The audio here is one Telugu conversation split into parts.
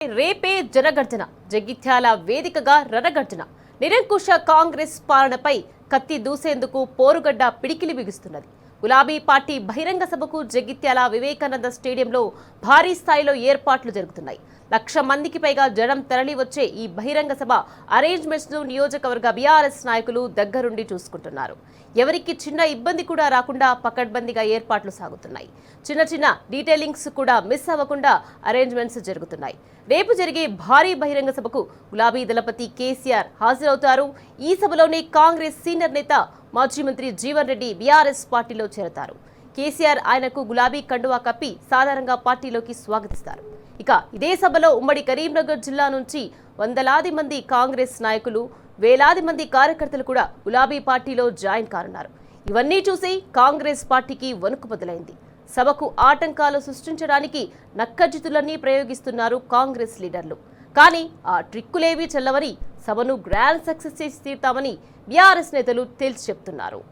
రేపే జనగర్జన జగిత్యాల వేదికగా రణగర్జన నిరంకుశ కాంగ్రెస్ పాలనపై కత్తి దూసేందుకు పోరుగడ్డ పిడికిలి బిగుస్తున్నది. గులాబీ పార్టీ బహిరంగ సభకు జగిత్యాల వివేకానంద స్టేడియంలో భారీ స్థాయిలో ఏర్పాట్లు జరుగుతున్నాయి. 1,00,000 మందికి పైగా జనం తరలి వచ్చే ఈ బహిరంగ సభ అరేంజ్మెంట్స్ ను నియోజకవర్గ బీఆర్ఎస్ నాయకులు దగ్గరుండి చూసుకుంటున్నారు. ఎవరికి చిన్న ఇబ్బంది కూడా రాకుండా పకడ్బందీగా ఏర్పాట్లు సాగుతున్నాయి. చిన్న డీటెయిలింగ్స్ కూడా మిస్ అవ్వకుండా అరేంజ్మెంట్స్ జరుగుతున్నాయి. రేపు జరిగే భారీ బహిరంగ సభకు గులాబీ దళపతి కేసీఆర్ హాజరవుతారు. ఈ సభలోనే కాంగ్రెస్ సీనియర్ నేత మాజీ మంత్రి జీవన్ రెడ్డి బీఆర్ఎస్ పార్టీలో చేరతారు. కేసీఆర్ ఆయనకు గులాబీ కండువా కప్పి సాధారణంగా పార్టీలోకి స్వాగతిస్తారు. ఇక ఇదే సభలో ఉమ్మడి కరీంనగర్ జిల్లా నుంచి వందలాది మంది కాంగ్రెస్ నాయకులు, వేలాది మంది కార్యకర్తలు కూడా గులాబీ పార్టీలో జాయిన్ కానున్నారు. ఇవన్నీ చూసి కాంగ్రెస్ పార్టీకి వణుకు మొదలైంది. సభకు ఆటంకాలు సృష్టించడానికి నక్కజితులన్నీ ప్రయోగిస్తున్నారు కాంగ్రెస్ లీడర్లు. కానీ ఆ ట్రిక్కులేవీ చెల్లవని సభను గ్రాండ్ సక్సెస్ చేసి తీరుతామని బీఆర్ఎస్ నేతలు తేల్చి చెప్తున్నారు.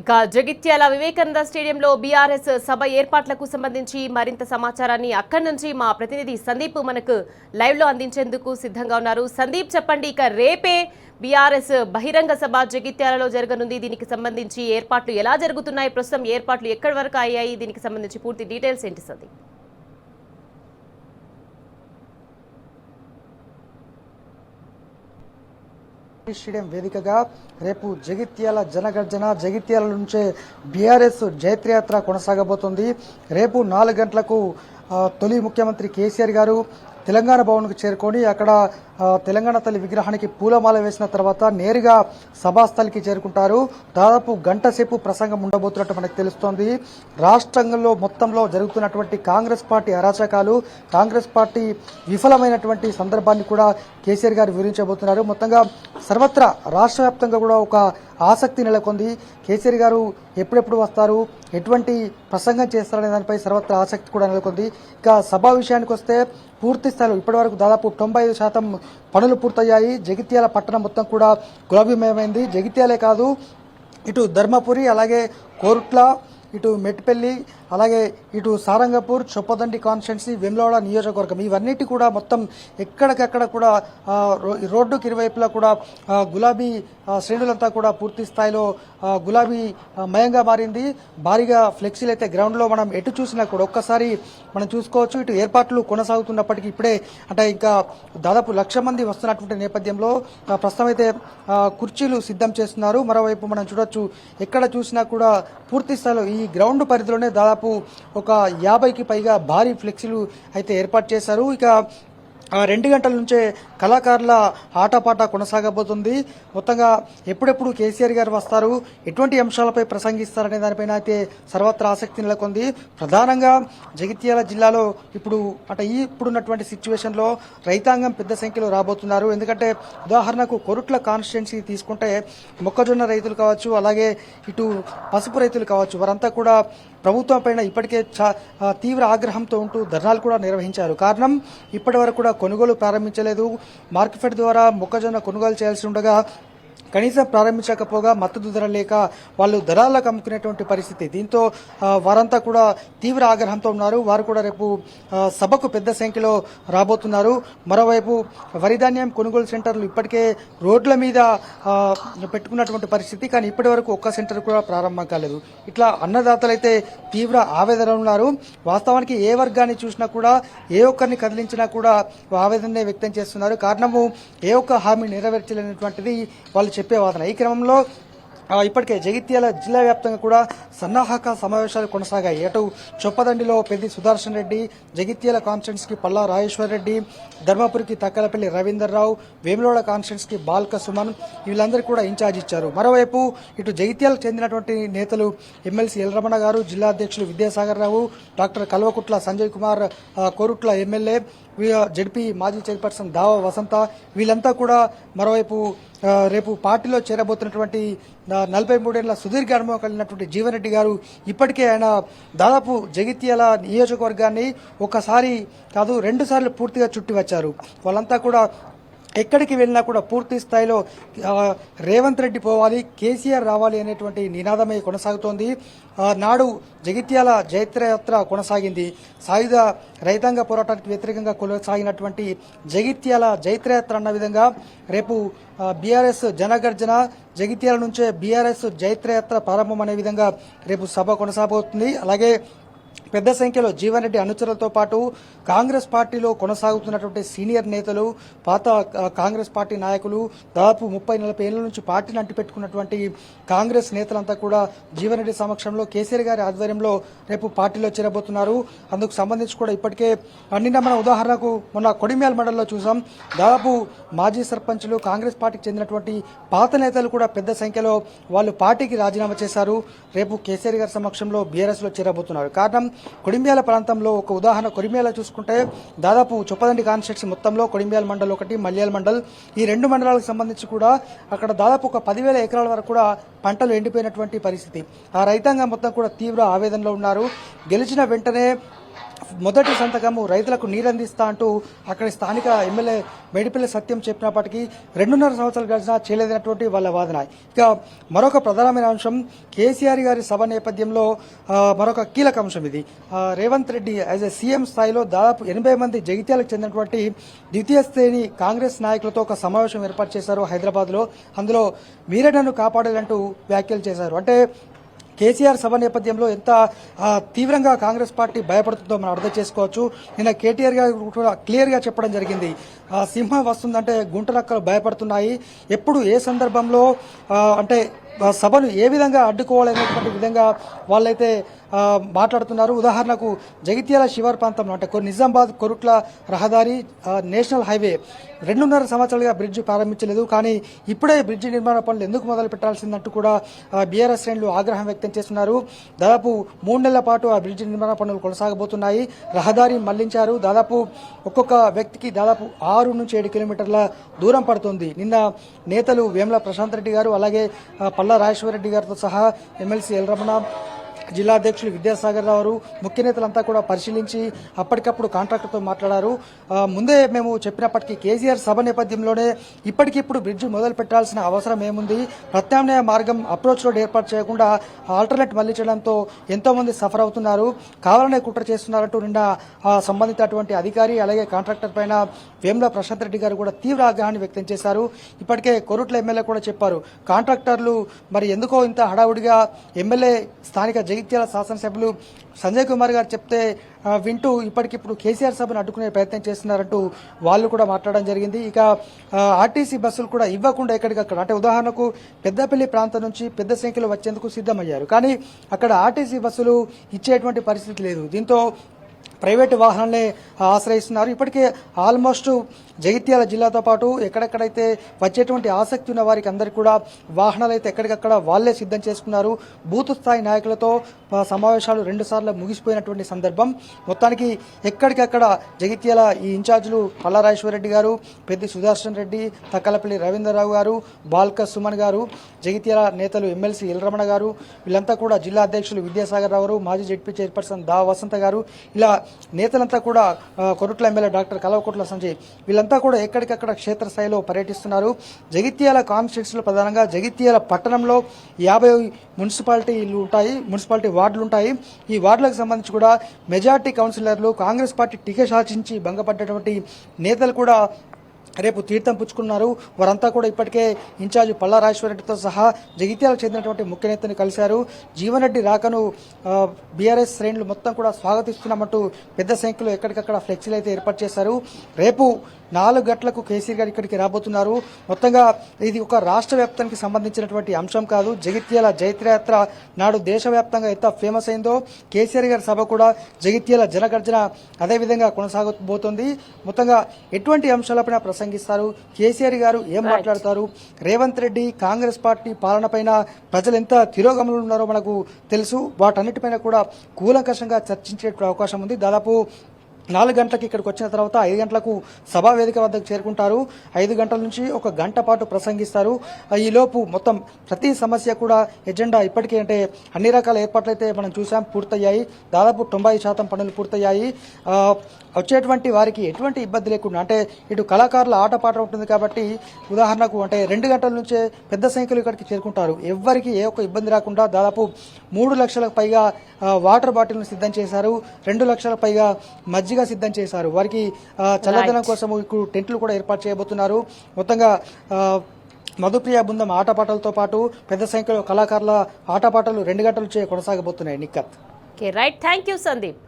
ఇక జగిత్యాల వివేకానంద స్టేడియంలో బీఆర్ఎస్ సభ ఏర్పాట్లకు సంబంధించి మరింత సమాచారాన్ని అక్కడి నుంచి మా ప్రతినిధి సందీప్ మనకు లైవ్ లో అందించేందుకు సిద్ధంగా ఉన్నారు. సందీప్, చెప్పండి, ఇక రేపే బీఆర్ఎస్ బహిరంగ సభ జగిత్యాలలో జరగనుంది. దీనికి సంబంధించి ఏర్పాట్లు ఎలా జరుగుతున్నాయి, ప్రస్తుతం ఏర్పాట్లు ఎక్కడి వరకు అయ్యాయి, దీనికి సంబంధించి పూర్తి డీటెయిల్స్ ఏంటి సందీప్? స్టేడియం వేదికగా రేపు జగిత్యాల జనగర్జన, జగిత్యాల నుంచే బీఆర్ఎస్ జైత్రయాత్ర కొనసాగబోతోంది. రేపు 4 గంటలకు తొలి ముఖ్యమంత్రి కేసీఆర్ గారు తెలంగాణ భవన్కు చేరుకొని అక్కడ తెలంగాణ తల్లి విగ్రహానికి పూలమాల వేసిన తర్వాత నేరుగా సభాస్థలికి చేరుకుంటారు. దాదాపు గంట సేపు ప్రసంగం ఉండబోతున్నట్టు మనకు తెలుస్తోంది. రాష్ట్రంలో మొత్తంలో జరుగుతున్నటువంటి కాంగ్రెస్ పార్టీ అరాచకాలు, కాంగ్రెస్ పార్టీ విఫలమైనటువంటి సందర్భాన్ని కూడా కేసీఆర్ గారు వివరించబోతున్నారు. మొత్తంగా సర్వత్రా రాష్ట్ర వ్యాప్తంగా కూడా ఒక ఆసక్తి నెలకొంది. కేసీఆర్ గారు ఎప్పుడెప్పుడు వస్తారు, ఎటువంటి ప్రసంగం చేస్తారనే దానిపై సర్వత్రా ఆసక్తి కూడా నెలకొంది. ఇక సభా విషయానికి వస్తే పూర్తి స్థాయిలో ఇప్పటివరకు దాదాపు 95% పనులు పూర్తయ్యాయి. జగిత్యాల పట్టణం మొత్తం కూడా గులాబీమయమైంది. జగిత్యాలే కాదు, ఇటు ధర్మపురి, అలాగే కోరుట్ల, ఇటు మెట్పల్లి, అలాగే ఇటు సారంగపూర్, చొప్పదండి కాన్స్టిట్యున్సీ, వెమ్లవాడ నియోజకవర్గం, ఇవన్నిటి కూడా మొత్తం ఎక్కడికక్కడ కూడా రోడ్డుకి ఇరువైపులా కూడా గులాబీ శ్రేణులంతా కూడా పూర్తి స్థాయిలో గులాబీ మయంగా మారింది. భారీగా ఫ్లెక్సీలు అయితే గ్రౌండ్లో మనం ఎటు చూసినా కూడా ఒక్కసారి మనం చూసుకోవచ్చు. ఇటు ఏర్పాట్లు కొనసాగుతున్నప్పటికీ ఇప్పుడే అంటే ఇంకా దాదాపు 1,00,000 మంది వస్తున్నటువంటి నేపథ్యంలో ప్రస్తుతం అయితే కుర్చీలు సిద్ధం చేస్తున్నారు. మరోవైపు మనం చూడొచ్చు, ఎక్కడ చూసినా కూడా పూర్తి స్థాయిలో ఈ గ్రౌండ్ పరిధిలోనే దాదాపు ఒక 50కి పైగా భారీ ఫ్లెక్సీలు అయితే ఏర్పాటు చేశారు. ఇక 2 గంటల నుంచే కళాకారుల ఆటపాట కొనసాగబోతుంది. మొత్తంగా ఎప్పుడెప్పుడు కేసీఆర్ గారు వస్తారు, ఎటువంటి అంశాలపై ప్రసంగిస్తారనే దానిపైన అయితే సర్వత్రా ఆసక్తి నెలకొంది. ప్రధానంగా జగిత్యాల జిల్లాలో ఇప్పుడున్నటువంటి సిచ్యువేషన్లో రైతాంగం పెద్ద సంఖ్యలో రాబోతున్నారు. ఎందుకంటే ఉదాహరణకు కొరుట్ల కాన్స్టిట్యున్సీ తీసుకుంటే మొక్కజొన్న రైతులు కావచ్చు, అలాగే ఇటు పసుపు రైతులు కావచ్చు, వారంతా కూడా ప్రభుత్వం పైన ఇప్పటికే తీవ్ర ఆగ్రహంతో ఉంటూ ధర్నాలు కూడా నిర్వహించారు. కారణం, ఇప్పటి వరకు కూడా కొనుగోలు ప్రారంభించలేదు. మార్కెట్ ద్వారా మొక్కజొన్న కొనుగోలు చేయాల్సి ఉండగా కనీసం ప్రారంభించకపోగా మద్దతు ధర లేక వాళ్ళు దళాలకు అమ్ముకునేటువంటి పరిస్థితి. దీంతో వారంతా కూడా తీవ్ర ఆగ్రహంతో ఉన్నారు. వారు కూడా రేపు సభకు పెద్ద సంఖ్యలో రాబోతున్నారు. మరోవైపు వరిధాన్యం కొనుగోలు సెంటర్లు ఇప్పటికే రోడ్ల మీద పెట్టుకున్నటువంటి పరిస్థితి, కానీ ఇప్పటి వరకు ఒక్క సెంటర్ కూడా ప్రారంభం కాలేదు. ఇట్లా అన్నదాతలైతే తీవ్ర ఆవేదన ఉన్నారు. వాస్తవానికి ఏ వర్గాన్ని చూసినా కూడా, ఏ ఒక్కరిని కదిలించినా కూడా ఆవేదనే వ్యక్తం చేస్తున్నారు. కారణము, ఏ ఒక్క హామీ నెరవేర్చలేనటువంటిది వాళ్ళు చెప్పే వాదన. ఈ క్రమంలో ఇప్పటికే జగిత్యాల జిల్లా వ్యాప్తంగా కూడా సన్నాహక సమావేశాలు కొనసాగాయి. అటు చొప్పదండిలో పెద్ది సుదర్శన్ రెడ్డి, జగిత్యాల కాన్స్టిట్యున్సీ కి పల్లా రాజేశ్వర్ రెడ్డి, ధర్మపురికి తక్కలపల్లి రవీందర్ రావు, వేములవాడ కాన్స్టిట్యున్సీ కి బాల్క సుమన్ వీళ్ళందరూ కూడా ఇన్ఛార్జ్ ఇచ్చారు. మరోవైపు ఇటు జగిత్యాలకు చెందినటువంటి నేతలు ఎమ్మెల్సీ ఎల్ రమణ గారు, జిల్లా అధ్యక్షులు Vidyasagar Rao, doctor Kalvakuntla Sanjay Kumar, Korutla MLA, ZP మాజీ చైర్పర్సన్ దావ వసంత వీళ్ళంతా కూడా మరోవైపు రేపు పార్టీలో చేరబోతున్నటువంటి 43 ఏళ్ల సుదీర్ఘ అనుభవం కలిగినటువంటి జీవన్ రెడ్డి గారు ఇప్పటికే ఆయన దాదాపు జగిత్యాల నియోజకవర్గాన్ని ఒకసారి కాదు 2 సార్లు పూర్తిగా చుట్టి వచ్చారు. వాళ్ళంతా కూడా ఎక్కడికి వెళ్ళినా కూడా పూర్తి స్థాయిలో రేవంత్ రెడ్డి పోవాలి, కేసీఆర్ రావాలి అనేటువంటి నినాదమే కొనసాగుతోంది. నాడు జగిత్యాల జైత్రయాత్ర కొనసాగింది. సాయుధ రైతాంగ పోరాటానికి వ్యతిరేకంగా కొనసాగినటువంటి జగిత్యాల జైత్రయాత్ర అన్న విధంగా రేపు బీఆర్ఎస్ జనగర్జన, జగిత్యాల నుంచే బీఆర్ఎస్ జైత్రయాత్ర ప్రారంభం అనే విధంగా రేపు సభ కొనసాగుతుంది. అలాగే పెద్ద సంఖ్యలో జీవన్ రెడ్డి అనుచరులతో పాటు కాంగ్రెస్ పార్టీలో కొనసాగుతున్నటువంటి సీనియర్ నేతలు, పాత కాంగ్రెస్ పార్టీ నాయకులు, దాదాపు 30-40 ఏళ్ల నుంచి పార్టీని అంటిపెట్టుకున్నటువంటి కాంగ్రెస్ నేతలంతా కూడా జీవన్ రెడ్డి సమక్షంలో కేసీఆర్ గారి ఆధ్వర్యంలో రేపు పార్టీలో చేరబోతున్నారు. అందుకు సంబంధించి కూడా ఇప్పటికే నిన్న మన ఉదాహరణకు మొన్న కొడిమ్యాల మండలంలో చూసాం. దాదాపు మాజీ సర్పంచులు, కాంగ్రెస్ పార్టీకి చెందినటువంటి పాత నేతలు కూడా పెద్ద సంఖ్యలో వాళ్ళు పార్టీకి రాజీనామా చేశారు. రేపు కేసీఆర్ గారి సమక్షంలో బీఆర్ఎస్ లో చేరబోతున్నారు. కారణం కొడిమ్యాల ప్రాంతంలో ఒక ఉదాహరణ కొడిమ్యాల చూసుకుంటే దాదాపు చొప్పదండి కాన్స్టిట్యున్సీ మొత్తంలో కొడిమ్యాల మండల్ ఒకటి, మల్యాల మండల్, ఈ 2 మండలాలకు సంబంధించి కూడా అక్కడ దాదాపు ఒక 10,000 ఎకరాల వరకు కూడా పంటలు ఎండిపోయినటువంటి పరిస్థితి. ఆ రైతాంగం మొత్తం కూడా తీవ్ర ఆవేదనలో ఉన్నారు. గెలిచిన వెంటనే మొదటి సంతకము రైతులకు నీరందిస్తా అంటూ అక్కడి స్థానిక ఎమ్మెల్యే మేడిపల్లి సత్యం చెప్పినప్పటికీ 2.5 సంవత్సరాలు గడిచినా చేయలేదన్నటువంటి వాళ్ళ వాదన. ఇక మరొక ప్రధానమైన అంశం కేసీఆర్ గారి సభ నేపథ్యంలో మరొక కీలక అంశం ఇది. Revanth Reddy as a CM స్థాయిలో దాదాపు 80 మంది జగిత్యాలకు చెందినటువంటి ద్వితీయ శ్రేణి కాంగ్రెస్ నాయకులతో ఒక సమావేశం ఏర్పాటు చేశారు హైదరాబాద్ లో. అందులో మీరే నన్ను కాపాడాలంటూ వ్యాఖ్యలు చేశారు. అంటే కేసీఆర్ సభ నేపథ్యంలో ఎంత తీవ్రంగా కాంగ్రెస్ పార్టీ భయపడుతుందో మనం అర్థం చేసుకోవచ్చు. నిన్న కేటీఆర్ గారు కూడా క్లియర్ గా చెప్పడం జరిగింది. సింహం వస్తుందంటే గుంటనక్కలు భయపడుతున్నాయి. ఎప్పుడు ఏ సందర్భంలో అంటే సభను ఏ విధంగా అడ్డుకోవాలనేటువంటి విధంగా వాళ్ళైతే మాట్లాడుతున్నారు. ఉదాహరణకు జగిత్యాల శివారు ప్రాంతంలో అంటే నిజామాబాద్ కొరుట్ల రహదారి నేషనల్ హైవే 2.5 సంవత్సరాలుగా బ్రిడ్జి ప్రారంభించలేదు. కానీ ఇప్పుడే బ్రిడ్జి నిర్మాణ పనులు ఎందుకు మొదలు పెట్టాల్సిందంటూ కూడా బీఆర్ఎస్ శ్రేణులు ఆగ్రహం వ్యక్తం చేస్తున్నారు. దాదాపు 3 నెలల పాటు ఆ బ్రిడ్జి నిర్మాణ పనులు కొనసాగబోతున్నాయి. రహదారి మళ్లించారు. దాదాపు ఒక్కొక్క వ్యక్తికి దాదాపు 6 నుంచి 7 కిలోమీటర్ల దూరం పడుతుంది. నిన్న నేతలు వేముల ప్రశాంత్ రెడ్డి గారు, అలాగే పల్లా రాజేశ్వర రెడ్డి గారితో సహా ఎమ్మెల్సీ ఎల్ రమణ, జిల్లా అధ్యక్షులు విద్యాసాగర్ రావు, ముఖ్య నేతలంతా కూడా పరిశీలించి అప్పటికప్పుడు కాంట్రాక్టర్తో మాట్లాడారు. ముందే మేము చెప్పినప్పటికీ కేసీఆర్ సభ నేపథ్యంలోనే ఇప్పటికిప్పుడు బ్రిడ్జి మొదలు పెట్టాల్సిన అవసరం ఏముంది, ప్రత్యామ్నాయ మార్గం అప్రోచ్ రోడ్ ఏర్పాటు చేయకుండా ఆల్టర్నేట్ మళ్లించడంతో ఎంతో మంది సఫర్ అవుతున్నారు, కావాలనే కుట్ర చేస్తున్నారంటూ నిన్న సంబంధించినటువంటి అధికారి అలాగే కాంట్రాక్టర్ పైన వేముల ప్రశాంత్ రెడ్డి గారు కూడా తీవ్ర ఆగ్రహాన్ని వ్యక్తం చేశారు. ఇప్పటికే కొరుట్ల ఎమ్మెల్యే కూడా చెప్పారు, కాంట్రాక్టర్లు మరి ఎందుకో ఇంత హడావుడిగా ఎమ్మెల్యే స్థానిక జగిత్యాల శాసనసభ్యులు సంజయ్ కుమార్ గారు చెప్తే వింటూ ఇప్పటికిప్పుడు కేసీఆర్ సభను అడ్డుకునే ప్రయత్నం చేస్తున్నారంటూ వాళ్ళు కూడా మాట్లాడడం జరిగింది. ఇక ఆర్టీసీ బస్సులు కూడా ఇవ్వకుండా ఎక్కడికక్కడ అంటే ఉదాహరణకు పెద్దపల్లి ప్రాంతం నుంచి పెద్ద సంఖ్యలో వచ్చేందుకు సిద్ధమయ్యారు. కానీ అక్కడ ఆర్టీసీ బస్సులు ఇచ్చేటువంటి పరిస్థితి లేదు. దీంతో ప్రైవేటు వాహనాలనే ఆశ్రయిస్తున్నారు. ఇప్పటికే ఆల్మోస్ట్ జగిత్యాల జిల్లాతో పాటు ఎక్కడెక్కడైతే వచ్చేటువంటి ఆసక్తి ఉన్న వారికి అందరికీ కూడా వాహనాలు అయితే ఎక్కడికక్కడ వాళ్లే సిద్ధం చేసుకున్నారు. బూత్ స్థాయి నాయకులతో సమావేశాలు 2 సార్లు ముగిసిపోయినటువంటి సందర్భం. మొత్తానికి ఎక్కడికక్కడ జగిత్యాల ఈ ఇన్ఛార్జీలు పల్లారాజేశ్వర రెడ్డి గారు, పెద్ది సుదర్శన్ రెడ్డి, తక్కలపల్లి రవీంద్రరావు గారు, బాల్క సుమన్ గారు, జగిత్యాల నేతలు ఎమ్మెల్సీ ఎల్ రమణ గారు వీళ్ళంతా కూడా జిల్లా అధ్యక్షులు విద్యాసాగర్ రావు, మాజీ జడ్పీ చైర్పర్సన్ దా వసంత గారు ఇలా నేతలంతా కూడా కొరుట్ల ఎమ్మెల్యే డాక్టర్ కల్వకుట్ల సంజయ్ వీళ్ళంతా కూడా ఎక్కడికక్కడ క్షేత్రస్థాయిలో పర్యటిస్తున్నారు. జగిత్యాల కాన్స్టిట్యున్సీలో ప్రధానంగా జగిత్యాల పట్టణంలో 50 మున్సిపాలిటీలు ఉంటాయి, మున్సిపాలిటీ వార్డులు ఉంటాయి. ఈ వార్డులకు సంబంధించి కూడా మెజార్టీ కౌన్సిలర్లు కాంగ్రెస్ పార్టీ టికెట్ ఆశించి భంగపడ్డటువంటి నేతలు కూడా రేపు తీర్థం పుచ్చుకున్నారు. వారంతా కూడా ఇప్పటికే ఇన్ఛార్జ్ పల్లా రాజేశ్వరరెడ్డితో సహా జగిత్యాలకు చెందినటువంటి ముఖ్య నేతని కలిశారు. జీవన్ రెడ్డి రాకను బీఆర్ఎస్ శ్రేణులు మొత్తం కూడా స్వాగతిస్తున్నామంటూ పెద్ద సంఖ్యలో ఎక్కడికక్కడ ఫ్లెక్సీలు అయితే ఏర్పాటు చేశారు. రేపు 4 గంటలకు కేసీఆర్ గారు ఇక్కడికి రాబోతున్నారు. మొత్తంగా ఇది ఒక రాష్ట్ర వ్యాప్తానికి సంబంధించినటువంటి అంశం కాదు. జగిత్యాల జైత్రయాత్ర నాడు దేశవ్యాప్తంగా ఎంత ఫేమస్ అయిందో కేసీఆర్ గారి సభ కూడా జగిత్యాల జనగర్జన అదేవిధంగా కొనసాగబోతోంది. మొత్తంగా ఎటువంటి అంశాలపైన ప్రసంగిస్తారు, కేసీఆర్ గారు ఏం మాట్లాడతారు, రేవంత్ రెడ్డి కాంగ్రెస్ పార్టీ పాలనపైన ప్రజలు ఎంత తిరోగమనంలో ఉన్నారో మనకు తెలుసు. వాటన్నిటిపైన కూడా కూలంకషంగా చర్చించే అవకాశం ఉంది. దాదాపు 4 గంటలకు ఇక్కడికి వచ్చిన తర్వాత 5 గంటలకు సభా వేదిక వద్దకు చేరుకుంటారు. 5 గంటల నుంచి 1 గంట పాటు ప్రసంగిస్తారు. ఈలోపు మొత్తం ప్రతి సమస్య కూడా ఎజెండా ఇప్పటికే అంటే అన్ని రకాల ఏర్పాట్లు అయితే మనం చూసాం పూర్తయ్యాయి. దాదాపు 90% పనులు పూర్తయ్యాయి. వచ్చేటువంటి వారికి ఎటువంటి ఇబ్బంది లేకుండా అంటే ఇటు కళాకారుల ఆటపాట ఉంటుంది కాబట్టి ఉదాహరణకు అంటే 2 గంటల నుంచే పెద్ద సంఖ్యలో ఇక్కడికి చేరుకుంటారు. ఎవ్వరికి ఏ ఒక్క ఇబ్బంది రాకుండా దాదాపు 3 లక్షలకు పైగా వాటర్ బాటిల్ను సిద్ధం చేశారు. 2 లక్షలకు పైగా మజ్జిగ సిద్ధం చేశారు. వారికి చల్లదనం కోసం ఇప్పుడు టెంట్లు కూడా ఏర్పాటు చేయబోతున్నారు. మొత్తంగా మధుప్రియ బృందం ఆటపాటలతో పాటు పెద్ద సంఖ్యలో కళాకారుల ఆటపాటలు 2 గంటల నుంచే కొనసాగబోతున్నాయి. Nikhat. Right, thank you Sandeep.